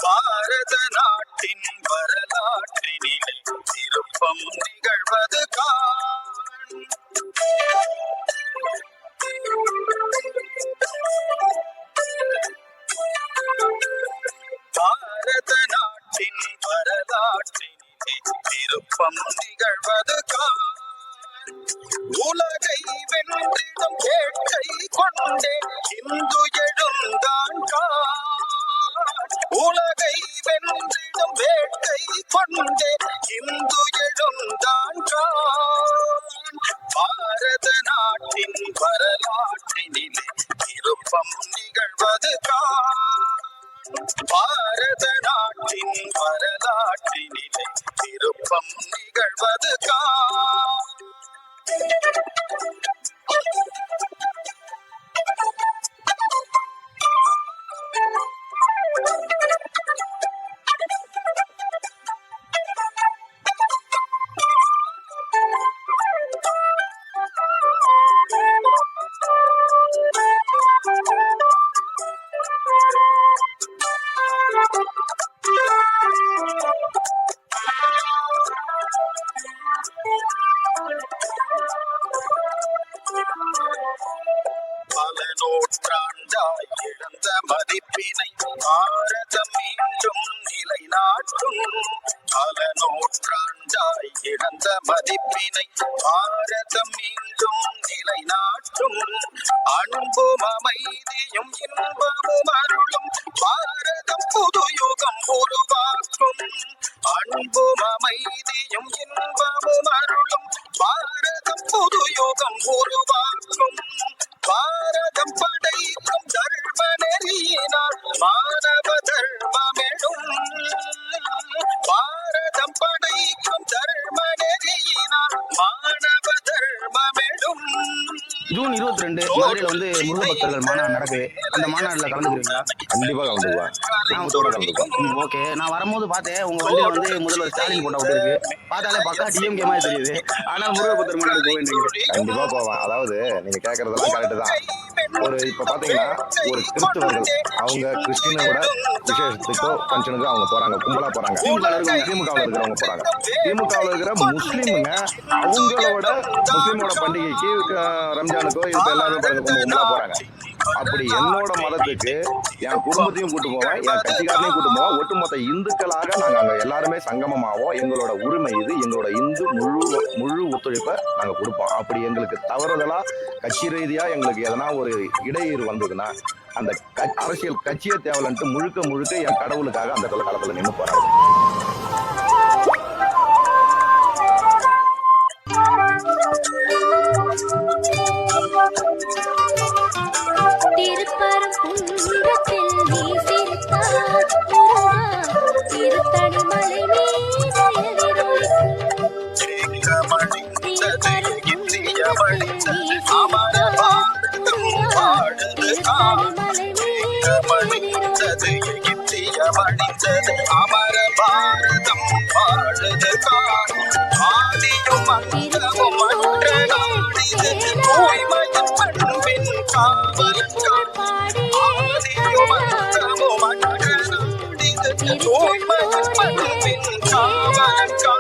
பாரத நாட்டின் வரலாற்றினிலே திருப்பம் நிகழ்வது காண். பாரத நாட்டின் வரலாற்றினிலே திருப்பம் நிகழ்வது காண். உலகை வென்றிடும் வேட்கை கொண்டே இந்து எழுந்தான் காண். உலகை வென்றிடும் வேட்கை கொண்டே இந்து எழுந்தான் காண். பாரத நாட்டின் வரலாற்றினிலே திருப்பம் நிகழ்வது காண். பாரத நாட்டின் வரலாற்றினிலே திருப்பம் நிகழ்வது காண். பல நூற்றாண்டாய் இழந்த மதிப்பினை பாரதம் மீண்டும் நிலைநாட்டும். பல நூற்றாண்டாய் இழந்த மதிப்பினை பாரதம் மீண்டும் நிலைநாட்டும். அன்பும் அமைதியும் இன்பமும் அருளும் பாரதம் புது யுகம் உருவாக்கும். அன்பும் அமைதியும் இன்பமும் அருளும் பாரதம் புது யுகம் உருவாக்கும். பாரதம் படைக்கும் தர்ம நெறியினால் மாணவ தர்மமெழும். பாரதம் படைக்கும் தர்ம நெறியினால் மாணவ தர்மமெழும். ஜூன் 22 மதுரையில் வந்து முருக பக்தர்கள் மாநாடு நடக்குது. அந்த மாநாடுல கலந்துக்கிறீங்களா? கண்டிப்பா கலந்துக்குவேன். ஓகே, நான் வரும்போது பார்த்தேன் உங்க வண்டியில வந்து முதல்வர் ஸ்டாலின் போட்டோ விட்டு இருக்கு. பார்த்தாலே பக்கா டிஎம்கே மாதிரி தெரியுது. ஆனால் முருக பக்தர் மாநாடு போக வேண்டியது. கண்டிப்பா போவேன். அதாவது நீங்க கேட்கறதெல்லாம் கரெக்ட் தான். இப்ப பாத்தீங்கன்னா ஒரு கிறிஸ்தவர்கள் அவங்க கிறிஸ்டினோட விசேஷத்துக்கோ ஃபங்க்ஷனுக்கோ அவங்க போறாங்க, கும்பலா போறாங்க. திமுகவில் இருக்கிறவங்க போறாங்க. திமுகவில் இருக்கிற முஸ்லீமுங்க அவங்களோட முஸ்லீமோட பண்டிகைக்கு ரம்ஜானுக்கோ இப்ப எல்லாரும் கும்பலா போறாங்க. அப்படி என்னோட மதத்துக்கு என் குடும்பத்தையும் கூட்டு போவேன், என் கட்சிக்காரனையும் கூட்டு போவோம். ஒட்டுமொத்த இந்துக்களாக நாங்க அங்க எல்லாருமே சங்கமமாவோம். எங்களோட உரிமை இது. எங்களோட இந்து முழு ஒத்துழைப்பை நாங்க கொடுப்போம். அப்படி எங்களுக்கு தவறுதலா கட்சி ரீதியா எங்களுக்கு எதனா ஒரு இடையூறு வந்ததுன்னா அந்த அரசியல் கட்சியே தேவலன்ட்டு முழுக்க என் கடவுளுக்காக அந்த களத்துல நின்று போறாங்க. அமர பாரதம் வாழுது காண். ஆதியும் அந்தமும் மற்ற நாடிது தூய்மையின் பண்பின் காவலன் காண். ஆதியும் அந்தமும் மற்ற நாடிது தூய்மையின் பண்பின் காவலன் காண்.